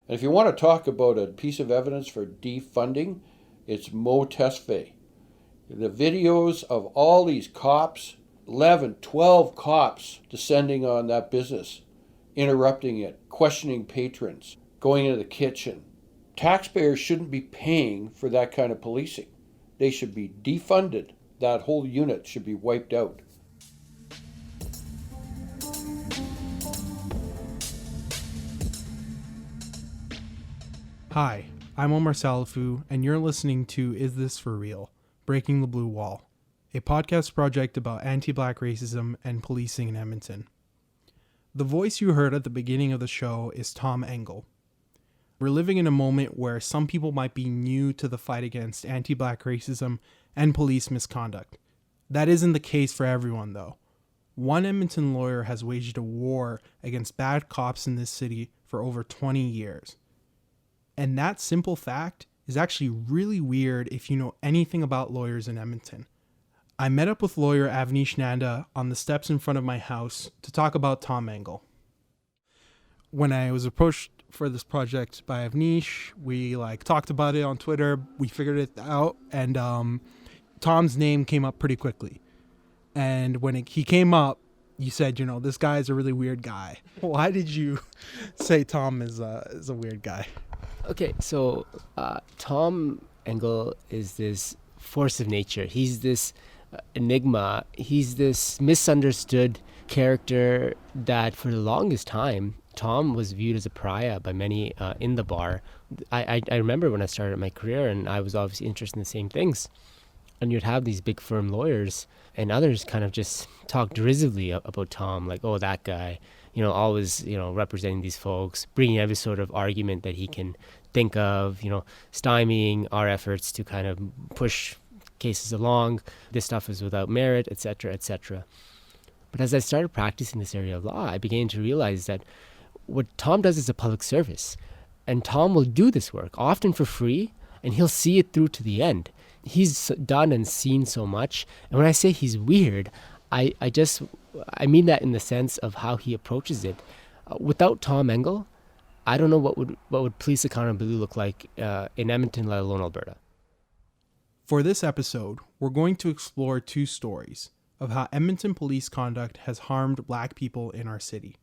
And if you want to talk about a piece of evidence for defunding, it's Moe Tesfay. The videos of all these cops, 11, 12 cops descending on that business, interrupting it, questioning patrons, going into the kitchen. Taxpayers shouldn't be paying for that kind of policing. They should be defunded. That whole unit should be wiped out. Hi, I'm Oumar, and you're listening to Is This For Real? Breaking the Blue Wall, a podcast project about anti-Black racism and policing in Edmonton. The voice you heard at the beginning of the show is Tom Engel. We're living in a moment where some people might be new to the fight against anti-Black racism and police misconduct. That isn't the case for everyone, though. One Edmonton lawyer has waged a war against bad cops in this city for over 20 years. And that simple fact is actually really weird if you know anything about lawyers in Edmonton. I met up with lawyer Avnish Nanda on the steps in front of my house to talk about Tom Engel. When I was approached for this project by Avnish, we talked about it on Twitter, we figured it out, and Tom's name came up pretty quickly. And when he came up, you said, this guy is a really weird guy. Why did you say Tom is a weird guy? Okay, so Tom Engel is this force of nature. He's this enigma. He's this misunderstood character that for the longest time, Tom was viewed as a pariah by many in the bar. I remember when I started my career and I was obviously interested in the same things. And you'd have these big firm lawyers and others kind of just talk derisively about Tom, like, oh, that guy, always, representing these folks, bringing every sort of argument that he can think of, stymieing our efforts to kind of push cases along. This stuff is without merit, etc., etc. But as I started practicing this area of law, I began to realize that what Tom does is a public service. And Tom will do this work, often for free, and he'll see it through to the end. He's done and seen so much. And when I say he's weird, I mean that in the sense of how he approaches it. Without Tom Engel, I don't know what would police accountability look like in Edmonton, let alone Alberta. For this episode, we're going to explore two stories of how Edmonton police conduct has harmed Black people in our city.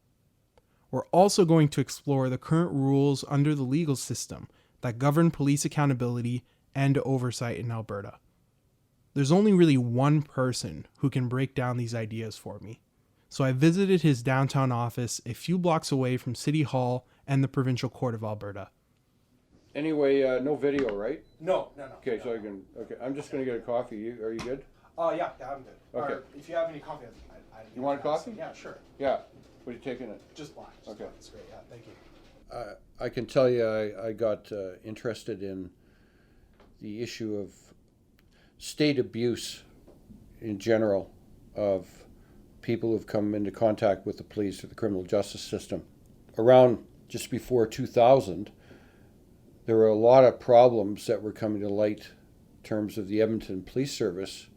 We're also going to explore the current rules under the legal system that govern police accountability and oversight in Alberta. There's only really one person who can break down these ideas for me. So I visited his downtown office a few blocks away from City Hall and the Provincial Court of Alberta. Anyway, no video, right? No. Okay, so I can. Okay, I'm just going to get a coffee. Are you good? Yeah, I'm good. Okay. Or if you have any coffee, You want a coffee? Yeah, sure. Yeah. What are you taking it? Just black. Okay. That's great. Yeah, thank you. I can tell you, I got interested in the issue of state abuse in general of people who've come into contact with the police or the criminal justice system. Around just before 2000, there were a lot of problems that were coming to light in terms of the Edmonton Police Service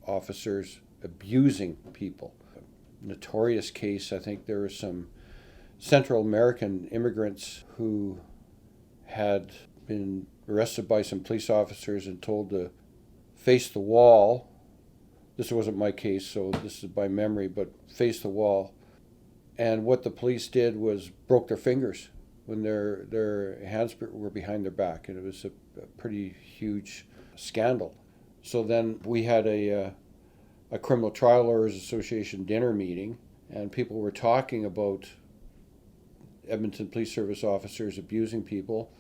officers abusing people. A notorious case, I think there were some Central American immigrants who had been arrested by some police officers and told to face the wall. This wasn't my case, so this is by memory, but face the wall. And what the police did was broke their fingers when their hands were behind their back, and it was a pretty huge scandal. So then we had a Criminal Trial Lawyers Association dinner meeting, and people were talking about Edmonton Police Service officers abusing people,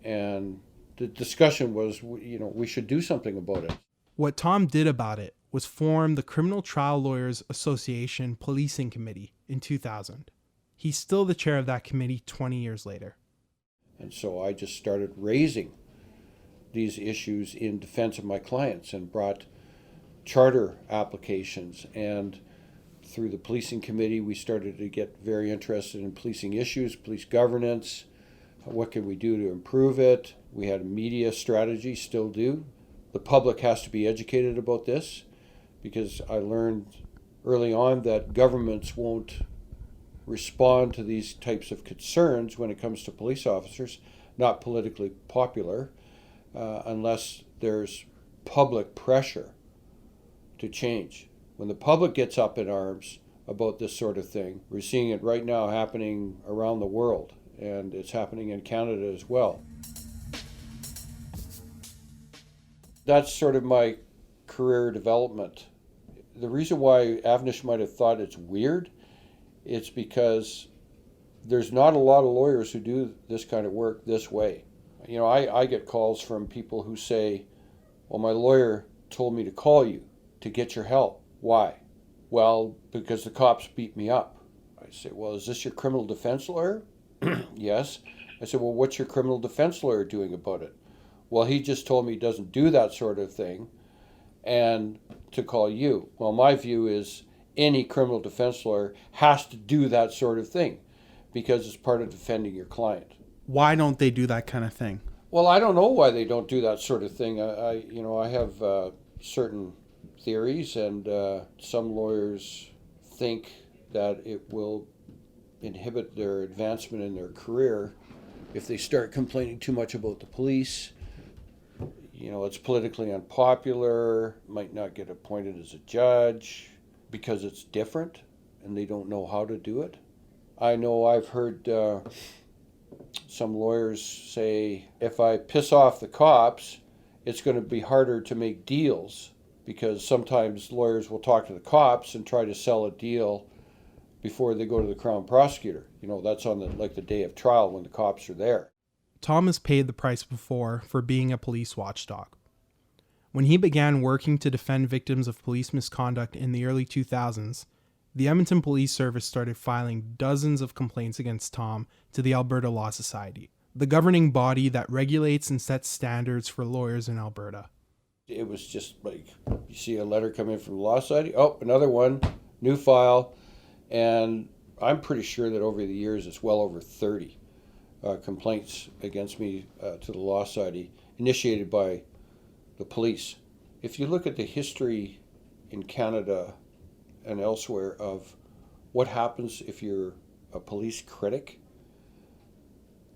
and the discussion was, we should do something about it. What Tom did about it was form the Criminal Trial Lawyers Association Policing Committee in 2000. He's still the chair of that committee 20 years later. And so I just started raising these issues in defense of my clients and brought charter applications. And through the policing committee, we started to get very interested in policing issues, police governance. What can we do to improve it? We had a media strategy, still do. The public has to be educated about this, because I learned early on that governments won't respond to these types of concerns when it comes to police officers, not politically popular, unless there's public pressure to change. When the public gets up in arms about this sort of thing, we're seeing it right now happening around the world, and it's happening in Canada as well. That's sort of my career development. The reason why Avnish might have thought it's weird, it's because there's not a lot of lawyers who do this kind of work this way. You know, I get calls from people who say, well, my lawyer told me to call you to get your help. Why? Well, because the cops beat me up. I say, well, is this your criminal defense lawyer? Yes. I said, well, what's your criminal defense lawyer doing about it? Well, he just told me he doesn't do that sort of thing and to call you. Well, my view is any criminal defense lawyer has to do that sort of thing because it's part of defending your client. Why don't they do that kind of thing? Well, I don't know why they don't do that sort of thing. I have certain theories, and some lawyers think that it will inhibit their advancement in their career if they start complaining too much about the police. You know, it's politically unpopular, might not get appointed as a judge because it's different and they don't know how to do it. I know I've heard some lawyers say, if I piss off the cops, it's going to be harder to make deals, because sometimes lawyers will talk to the cops and try to sell a deal before they go to the Crown prosecutor. You know, that's on the day of trial when the cops are there. Tom has paid the price before for being a police watchdog. When he began working to defend victims of police misconduct in the early 2000s, the Edmonton Police Service started filing dozens of complaints against Tom to the Alberta Law Society, the governing body that regulates and sets standards for lawyers in Alberta. It was just like, you see a letter come in from the Law Society, oh, another one, new file, and I'm pretty sure that over the years it's well over 30 complaints against me to the Law Society, initiated by the police. If you look at the history in Canada and elsewhere of what happens if you're a police critic,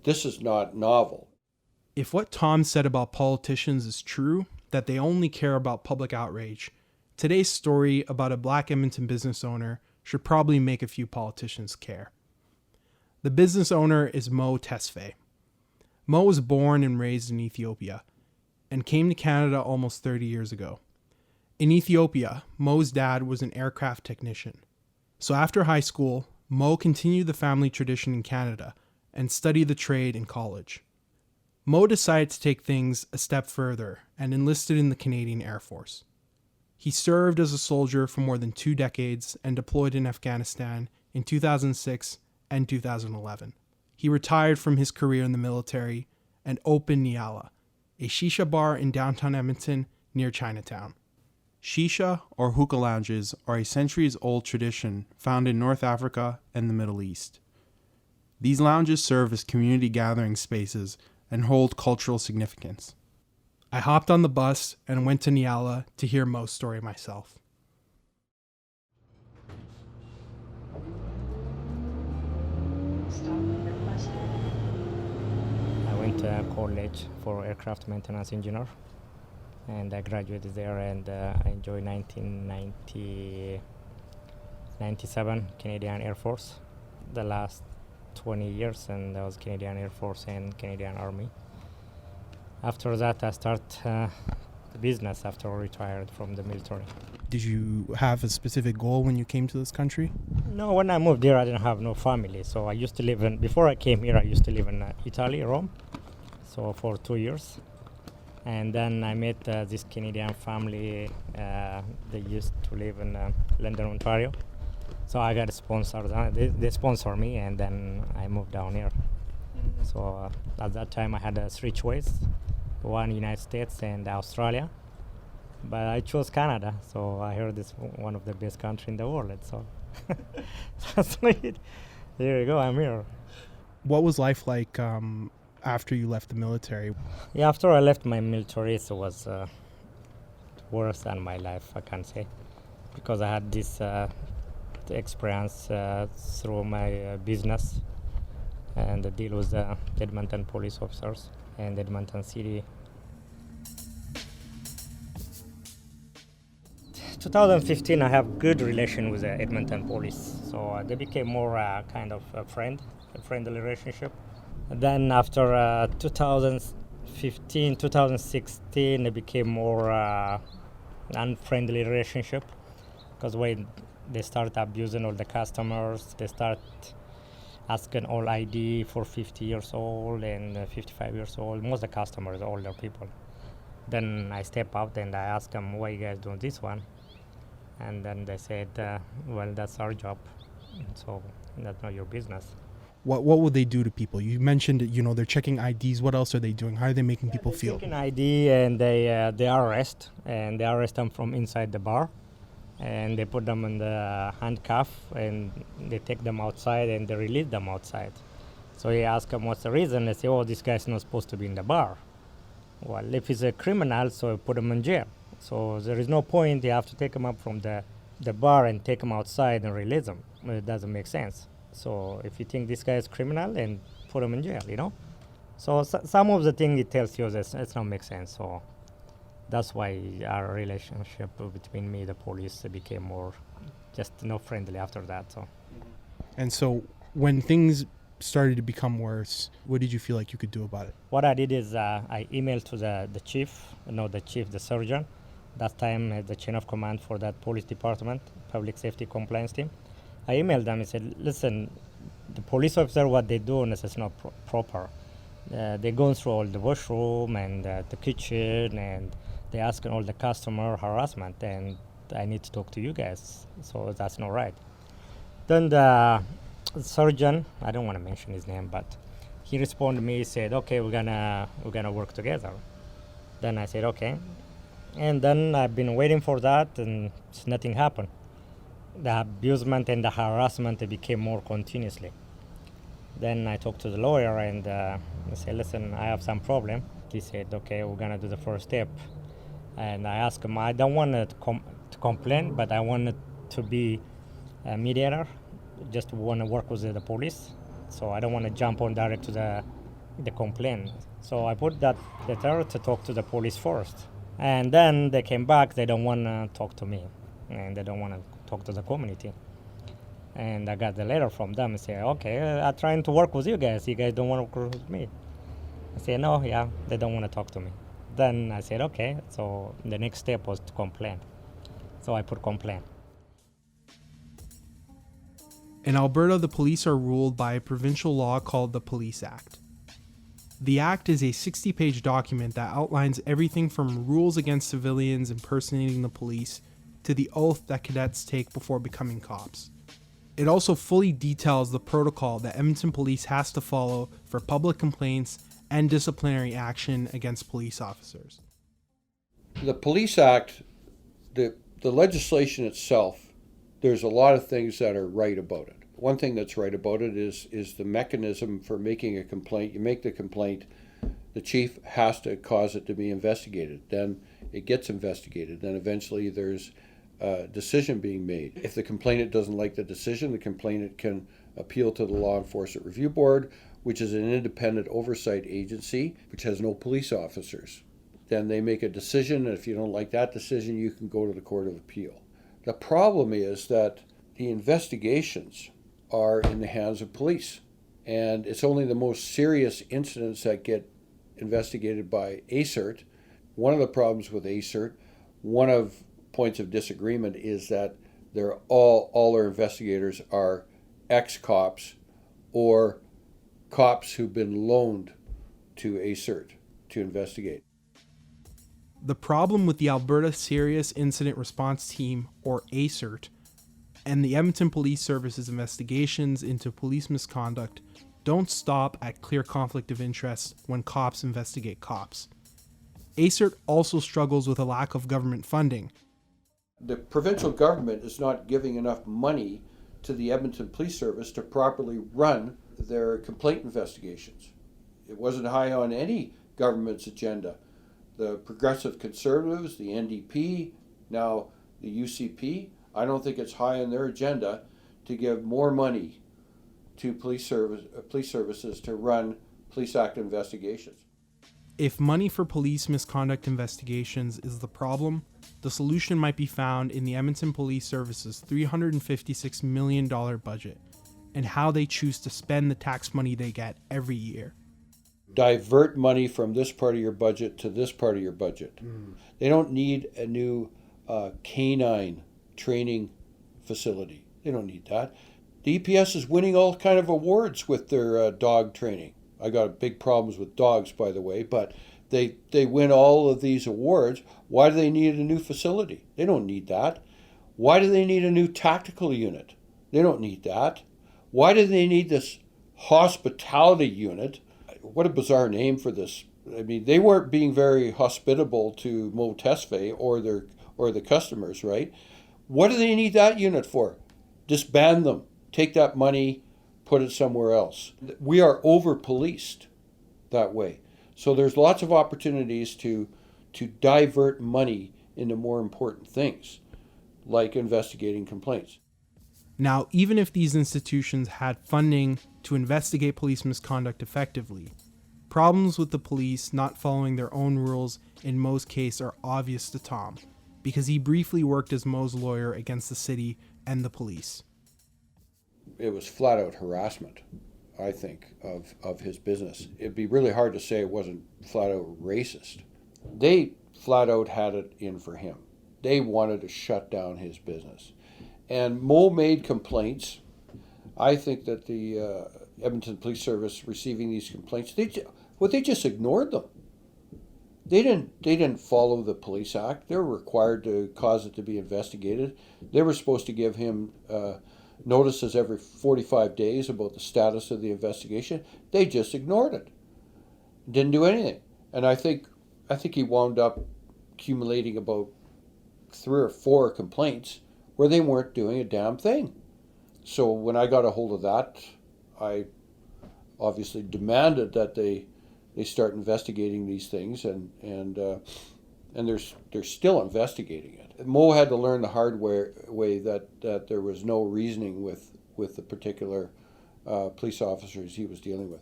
this is not novel. If what Tom said about politicians is true, that they only care about public outrage, today's story about a Black Edmonton business owner should probably make a few politicians care. The business owner is Moe Tesfay. Moe was born and raised in Ethiopia and came to Canada almost 30 years ago. In Ethiopia, Moe's dad was an aircraft technician. So after high school, Moe continued the family tradition in Canada and studied the trade in college. Moe decided to take things a step further and enlisted in the Canadian Air Force. He served as a soldier for more than 2 decades and deployed in Afghanistan in 2006 and 2011. He retired from his career in the military and opened Nyala, a shisha bar in downtown Edmonton near Chinatown. Shisha, or hookah lounges, are a centuries-old tradition found in North Africa and the Middle East. These lounges serve as community gathering spaces and hold cultural significance. I hopped on the bus and went to Nyala to hear Moe's story myself. I went to college for aircraft maintenance engineer, and I graduated there, and I enjoyed 1997 Canadian Air Force. The last 20 years, and I was Canadian Air Force and Canadian Army. After that, I started the business after I retired from the military. Did you have a specific goal when you came to this country? No, when I moved here, I didn't have no family. So I used to live in, before I came here, I used to live in Italy, Rome, so for 2 years. And then I met this Canadian family. They used to live in London, Ontario. So I got a sponsor. They sponsor me, and then I moved down here. So at that time, I had 3 choices: one United States and Australia. But I chose Canada. So I heard this one of the best countries in the world. So that's it. Here you go. I'm here. What was life like after you left the military? Yeah, after I left my military, it was worse than my life, I can say, because I had this experience through my business and deal with the Edmonton police officers and Edmonton City. 2015, I have good relation with the Edmonton police, so they became more kind of a friendly relationship. Then after 2015, 2016, it became more unfriendly relationship, because when they start abusing all the customers, they start asking all ID for 50 years old and 55 years old. Most of the customers are older people. Then I step out and I ask them, why you guys doing this one? And then they said, well, that's our job, so that's not your business. What would they do to people? You mentioned, they're checking IDs. What else are they doing? How are they making people feel? Taking ID and they arrest them from inside the bar, and they put them in the handcuff and they take them outside and they release them outside. So he asked them what's the reason. They say, oh, this guy's not supposed to be in the bar. Well, if he's a criminal, so put him in jail. So there is no point. You have to take him up from the bar and take him outside and release him. It doesn't make sense. So if you think this guy is criminal, and put him in jail, So some of the things it tells you that it's not make sense. So that's why our relationship between me and the police became more just friendly after that. So. And so when things started to become worse, what did you feel like you could do about it? What I did is I emailed to the chief, the surgeon. That time the chain of command for that police department, public safety compliance team. I emailed them and said, listen, the police officer, what they do is not proper. They're going through all the washroom and the kitchen, and they're asking all the customer harassment, and I need to talk to you guys, so that's not right. Then the surgeon, I don't want to mention his name, but he responded to me, he said, okay, we're gonna work together. Then I said, okay. And then I've been waiting for that, and nothing happened. The abusement and the harassment became more continuously. Then I talked to the lawyer and I said, listen, I have some problem. He said, okay, we're gonna do the first step. And I asked him, I don't want to complain, but I wanted to be a mediator. Just want to work with the police. So I don't want to jump on direct to the complaint. So I put that letter to talk to the police first. And then they came back, they don't want to talk to me. And they don't want to talk to the community. And I got the letter from them and say, okay, I'm trying to work with you guys. You guys don't want to work with me. I said, no, yeah, they don't want to talk to me. Then I said, okay. So the next step was to complain. So I put complaint. In Alberta, the police are ruled by a provincial law called the Police Act. The Act is a 60-page document that outlines everything from rules against civilians impersonating the police to the oath that cadets take before becoming cops. It also fully details the protocol that Edmonton Police has to follow for public complaints and disciplinary action against police officers. The Police Act, the legislation itself, there's a lot of things that are right about it. One thing that's right about it is the mechanism for making a complaint. You make the complaint, the chief has to cause it to be investigated. Then it gets investigated. Then eventually there's a decision being made. If the complainant doesn't like the decision, the complainant can appeal to the Law Enforcement Review Board, which is an independent oversight agency, which has no police officers. Then they make a decision, and if you don't like that decision, you can go to the Court of Appeal. The problem is that the investigations are in the hands of police, and it's only the most serious incidents that get investigated by ACERT. One of the problems with ACERT, one of points of disagreement, is that they're all their investigators are ex-cops or cops who've been loaned to ACERT to investigate. The problem with the Alberta Serious Incident Response Team, or ACERT, and the Edmonton Police Service's investigations into police misconduct don't stop at clear conflict of interest when cops investigate cops. ACERT also struggles with a lack of government funding. The provincial government is not giving enough money to the Edmonton Police Service to properly run their complaint investigations. It wasn't high on any government's agenda. The Progressive Conservatives, the NDP, now the UCP, I don't think it's high on their agenda to give more money to police services to run police act investigations. If money for police misconduct investigations is the problem, the solution might be found in the Edmonton Police Service's $356 million budget and how they choose to spend the tax money they get every year. Divert money from this part of your budget to this part of your budget. They don't need a new canine training facility. They don't need that. The EPS is winning all kind of awards with their dog training. I got big problems with dogs, by the way, but they win all of these awards. Why do they need a new facility? They don't need that. Why do they need a new tactical unit? They don't need that. Why do they need this hospitality unit? What a bizarre name for this. I mean, they weren't being very hospitable to Moe Tesfay or the customers, right? What do they need that unit for? Disband them. Take that money, put it somewhere else. We are over-policed that way. So there's lots of opportunities to divert money into more important things, like investigating complaints. Now, even if these institutions had funding to investigate police misconduct effectively, problems with the police not following their own rules in Moe's case are obvious to Tom, because he briefly worked as Moe's lawyer against the city and the police. It was flat out harassment, I think, of his business. It'd be really hard to say it wasn't flat out racist. They flat out had it in for him. They wanted to shut down his business. And Moe made complaints. I think that the Edmonton Police Service receiving these complaints, they just ignored them. They didn't follow the Police Act. They were required to cause it to be investigated. They were supposed to give him notices every 45 days about the status of the investigation. They just ignored it. Didn't do anything. And I think he wound up accumulating about 3 or 4 complaints where they weren't doing a damn thing. So when I got a hold of that, I obviously demanded that they start investigating these things, and they're still investigating it. Moe had to learn the hard way that there was no reasoning with the particular police officers he was dealing with.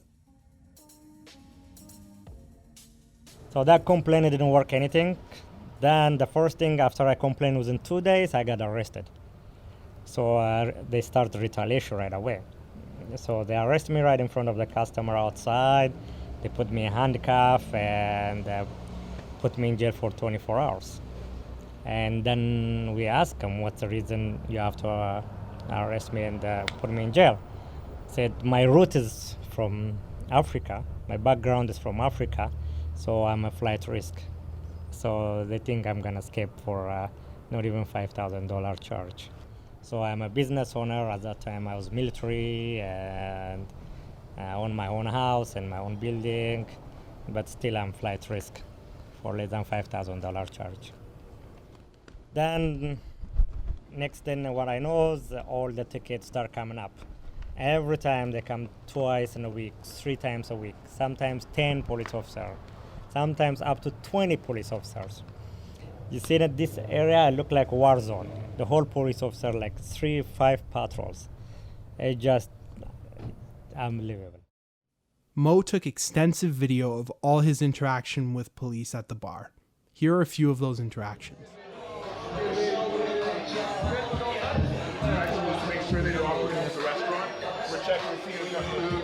So that complaint didn't work anything. Then the first thing after I complained, within 2 days, I got arrested. So they started retaliation right away. So they arrested me right in front of the customer outside. They put me in handcuff and put me in jail for 24 hours. And then we asked them, what's the reason you have to arrest me and put me in jail? Said, my root is from Africa. My background is from Africa, so I'm a flight risk. So they think I'm gonna escape for not even $5,000 charge. So I'm a business owner. At that time I was military and I own my own house and my own building, but still I'm flight risk for less than $5,000 charge. Then next thing what I know is all the tickets start coming up. Every time they come twice in a week, 3 times a week, sometimes 10 police officers, sometimes up to 20 police officers. You see that this area look like a war zone. The whole police officer, like 3-5 patrols. It's just unbelievable. Moe took extensive video of all his interaction with police at the bar. Here are a few of those interactions. Make sure they don't operate as a restaurant. We're checking to see if we got food.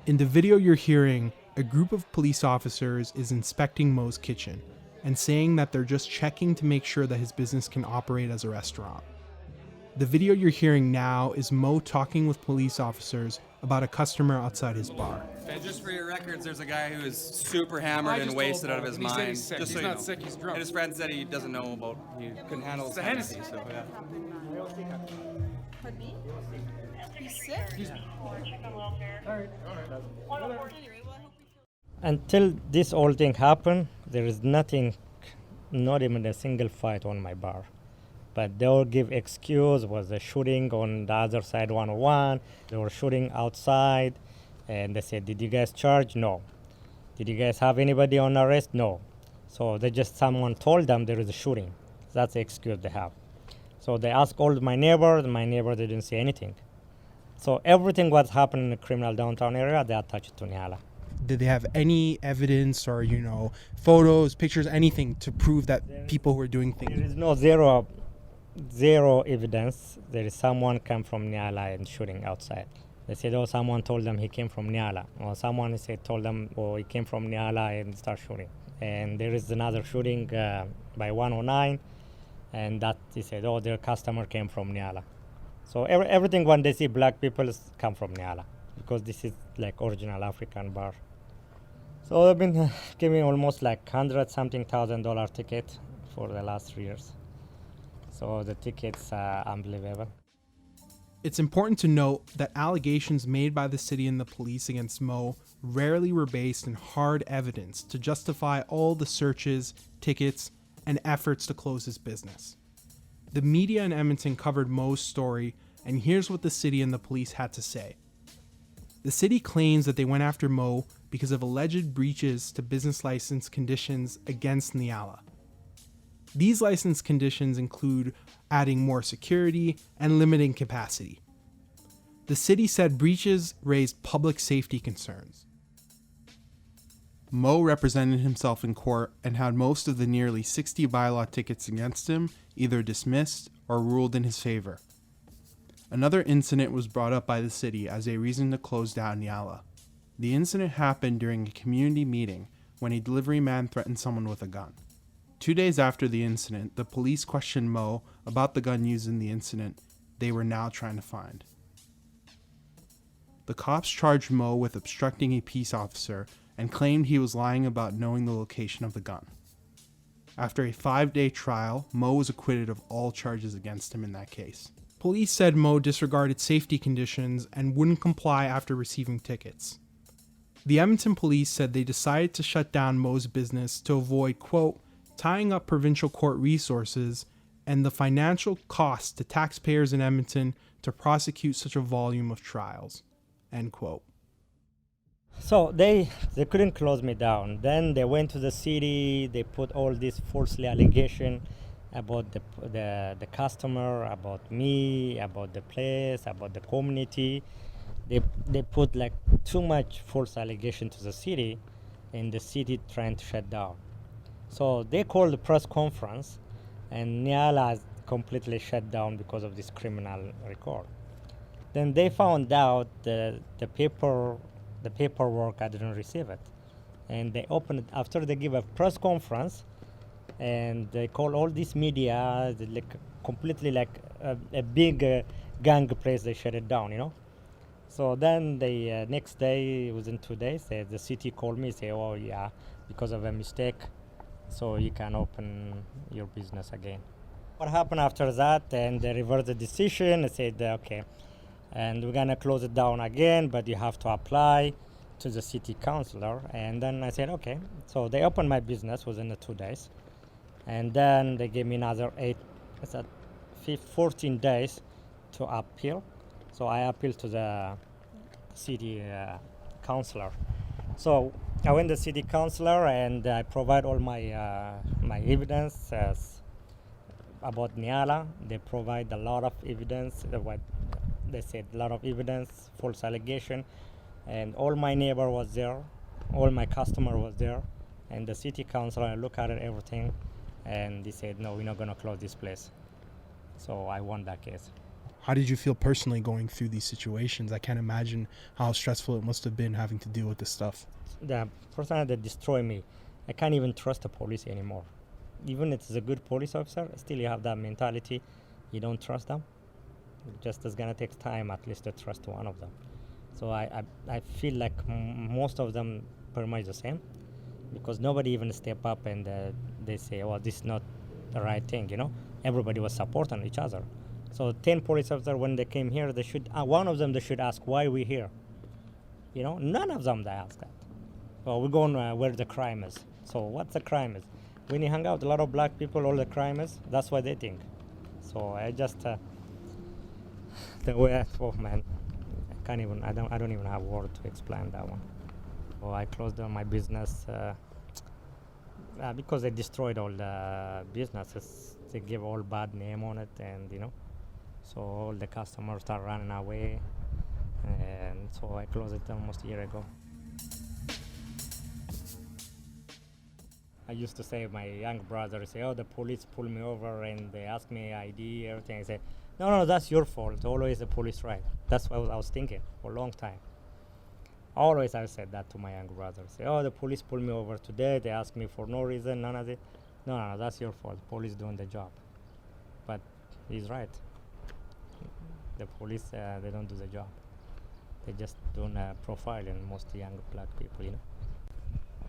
In the video you're hearing, a group of police officers is inspecting Moe's kitchen and saying that they're just checking to make sure that his business can operate as a restaurant. The video you're hearing now is Moe talking with police officers about a customer outside his bar. And just for your records, there's a guy who is super hammered and wasted out of his mind. He's sick. Just He's so you not know. sick, he's drunk. And his friend said he doesn't know about, he couldn't handle his Hennessy, so yeah. Pardon me? He's sick? Until this whole thing happened, there is nothing, not even a single fight on my bar. But they will give excuse, was a shooting on the other side 101, they were shooting outside, and they said, did you guys charge? No. Did you guys have anybody on arrest? No. So someone told them there is a shooting. That's the excuse they have. So they asked all my neighbors, and my neighbor didn't say anything. So everything what's happening in the criminal downtown area, they attach it to Nyala. Did they have any evidence or, photos, pictures, anything to prove that people were doing There things? is no zero evidence. There is someone come from Nyala and shooting outside. They said, oh, someone told them he came from Nyala. Or someone told them, oh, he came from Nyala and start shooting. And there is another shooting by 109, and that they said, oh, their customer came from Nyala. So everything when they see black people come from Nyala, because this is like original African bar. So they've been giving almost like $100,000 ticket for the last 3 years. So the tickets are unbelievable. It's important to note that allegations made by the city and the police against Moe rarely were based in hard evidence to justify all the searches, tickets, and efforts to close his business. The media in Edmonton covered Moe's story, and here's what the city and the police had to say. The city claims that they went after Moe because of alleged breaches to business license conditions against Nyala. These license conditions include adding more security and limiting capacity. The city said breaches raised public safety concerns. Moe represented himself in court and had most of the nearly 60 bylaw tickets against him either dismissed or ruled in his favor. Another incident was brought up by the city as a reason to close down Nyala. The incident happened during a community meeting when a delivery man threatened someone with a gun. 2 days after the incident, the police questioned Moe about the gun used in the incident they were now trying to find. The cops charged Moe with obstructing a peace officer and claimed he was lying about knowing the location of the gun. After a 5-day trial, Moe was acquitted of all charges against him in that case. Police said Moe disregarded safety conditions and wouldn't comply after receiving tickets. The Edmonton police said they decided to shut down Moe's business to avoid, quote, tying up provincial court resources and the financial cost to taxpayers in Edmonton to prosecute such a volume of trials, end quote. So they couldn't close me down. Then they went to the city. They put all this falsely allegation about the customer, about me, about the place, about the community. They put like too much false allegation to the city, and the city trying to shut down. So they called the press conference, and Nyala is completely shut down because of this criminal record. Then they found out the paperwork, I didn't receive it. And they opened it after they give a press conference, and they call all this media, completely like a big gang place, they shut it down, So then the next day, within 2 days, the city called me, say, oh yeah, because of a mistake, so you can open your business again. What happened after that, and they reversed the decision and said, okay, and we're gonna close it down again, but you have to apply to the city councilor. And then I said, okay. So they opened my business within the 2 days, and then they gave me another 14 days to appeal. So I appealed to the city councilor. So I went to the city councilor, and I provide all my my evidence about Nyala. They provide a lot of evidence. What they said, a lot of evidence, false allegation, and all my neighbor was there, all my customer was there, and the city councilor looked at it, everything, and they said, no, we're not gonna close this place. So I won that case. How did you feel personally going through these situations? I can't imagine how stressful it must have been having to deal with this stuff. The person that destroyed me, I can't even trust the police anymore. Even if it's a good police officer, still you have that mentality, you don't trust them. Just it's gonna take time at least to trust one of them. So I feel like most of them pretty much the same, because nobody even step up and they say, oh, this is not the right thing, Everybody was supporting each other. So 10 police officers, when they came here, they should one of them they should ask why we here. None of them they ask that. Well, we're going where the crime is. So what's the crime is? When you hang out a lot of black people, all the crime is. That's what they think. So I just the way man, I don't even have words to explain that one. So I closed down my business Because they destroyed all the businesses. They give all bad name on it, and so all the customers start running away, and so I closed it almost a year ago. I used to say, my young brother say, oh, the police pull me over and they ask me ID, everything. I say, no, that's your fault. Always the police right. That's what I was thinking for a long time. Always I said that to my young brother. Say, oh, the police pull me over today. They ask me for no reason, none of it. No, that's your fault. Police doing the job. But he's right. The police, they don't do the job. They just doing profiling most young black people,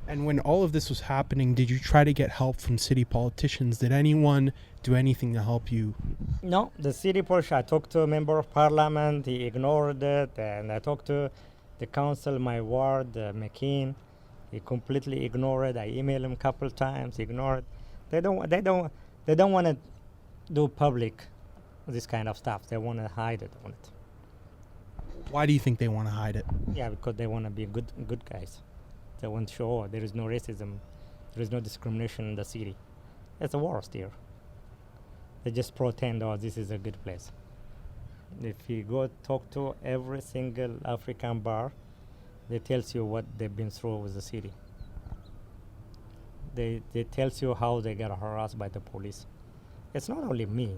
And when all of this was happening, did you try to get help from city politicians? Did anyone do anything to help you? No, the city politician, I talked to a member of parliament, he ignored it, and I talked to the council, my ward, McKean, he completely ignored it. I emailed him a couple times, he ignored it. They don't want to do public this kind of stuff. They want to hide it on it. Why do you think they want to hide it? Yeah, because they want to be good guys. They want to show, there is no racism, there is no discrimination in the city. It's the worst here. They just pretend, this is a good place. If you go talk to every single African bar, they tells you what they've been through with the city. They tells you how they get harassed by the police. It's not only me.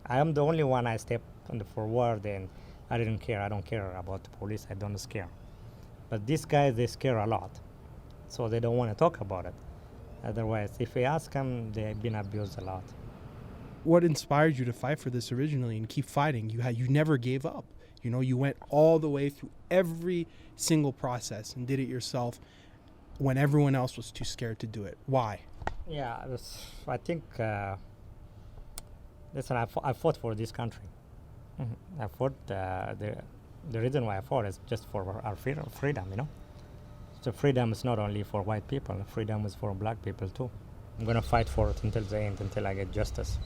I am the only one I step on the forward and I didn't care. I don't care about the police. I don't scare. But these guys, they scare a lot. So they don't want to talk about it. Otherwise, if we ask them, they've been abused a lot. What inspired you to fight for this originally and keep fighting? You never gave up. You went all the way through every single process and did it yourself when everyone else was too scared to do it. Why? Yeah, I think, listen, I fought for this country. Mm-hmm. I fought, the reason why I fought is just for our freedom, So freedom is not only for white people, freedom is for black people too. I'm going to fight for it until the end, until I get justice.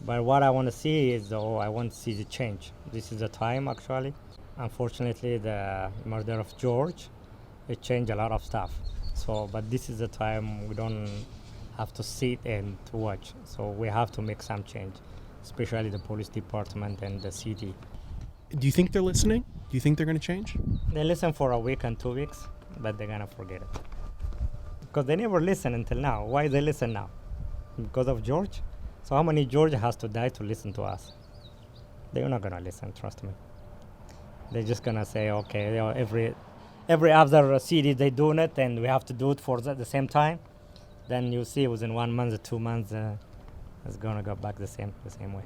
But what I want to see is, I want to see the change. This is the time, actually. Unfortunately, the murder of George, it changed a lot of stuff. But this is the time we don't have to sit and to watch. So we have to make some change, especially the police department and the city. Do you think they're listening? Do you think they're going to change? They listen for a week and 2 weeks, but they're going to forget it. Because they never listen until now. Why they listen now? Because of George? So how many George has to die to listen to us? They're not going to listen, trust me. They're just going to say, okay, every other city they doing it and we have to do it for the same time. Then you see within 1 month or 2 months, it's going to go back the same way.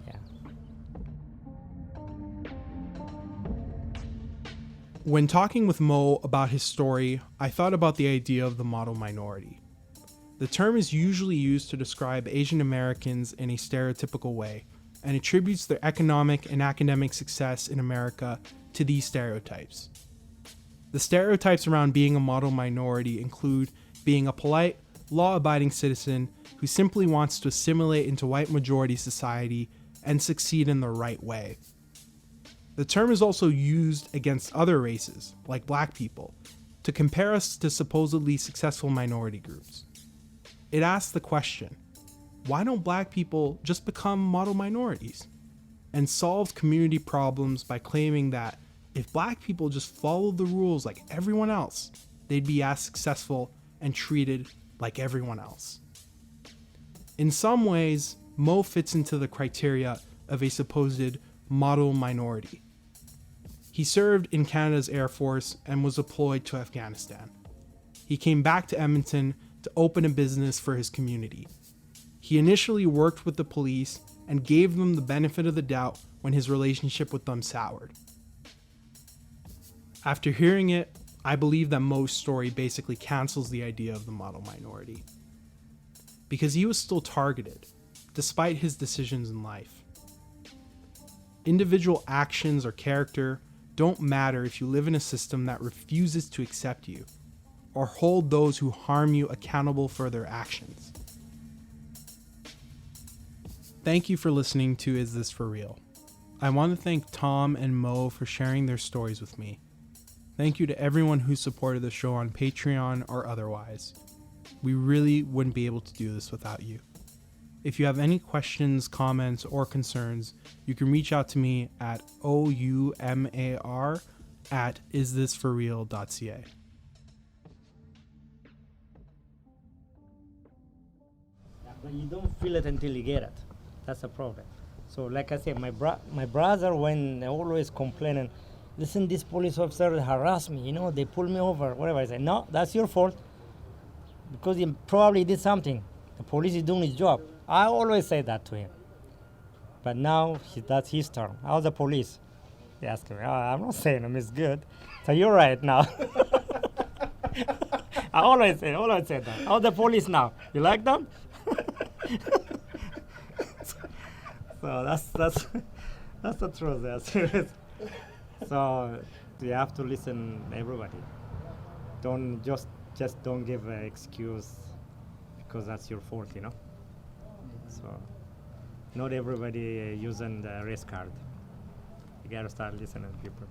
Yeah. When talking with Moe about his story, I thought about the idea of the model minority. The term is usually used to describe Asian Americans in a stereotypical way and attributes their economic and academic success in America to these stereotypes. The stereotypes around being a model minority include being a polite, law-abiding citizen who simply wants to assimilate into white majority society and succeed in the right way. The term is also used against other races, like black people, to compare us to supposedly successful minority groups. It asks the question, why don't black people just become model minorities? And solve community problems by claiming that if black people just followed the rules like everyone else, they'd be as successful and treated like everyone else. In some ways, Moe fits into the criteria of a supposed model minority. He served in Canada's Air Force and was deployed to Afghanistan. He came back to Edmonton to open a business for his community. He initially worked with the police and gave them the benefit of the doubt when his relationship with them soured. After hearing it, I believe that Moe's story basically cancels the idea of the model minority. Because he was still targeted, despite his decisions in life. Individual actions or character don't matter if you live in a system that refuses to accept you, or hold those who harm you accountable for their actions. Thank you for listening to Is This For Real? I want to thank Tom and Moe for sharing their stories with me. Thank you to everyone who supported the show on Patreon or otherwise. We really wouldn't be able to do this without you. If you have any questions, comments, or concerns, you can reach out to me at oumar@isthisforreal.ca. But you don't feel it until you get it. That's the problem. So like I said, my brother, when always complaining, listen, this police officer harass me, you know, they pull me over, whatever. I say, no, that's your fault. Because he probably did something. The police is doing his job. I always say that to him. But now that's his turn. How's the police? He asked me, I'm not saying him, it's good. So you're right now. I always say that. How's the police now? You like them? So that's the truth. That's serious. So you have to listen everybody. Don't just don't give an excuse because that's your fault, you know. So not everybody using the race card. You gotta start listening to people.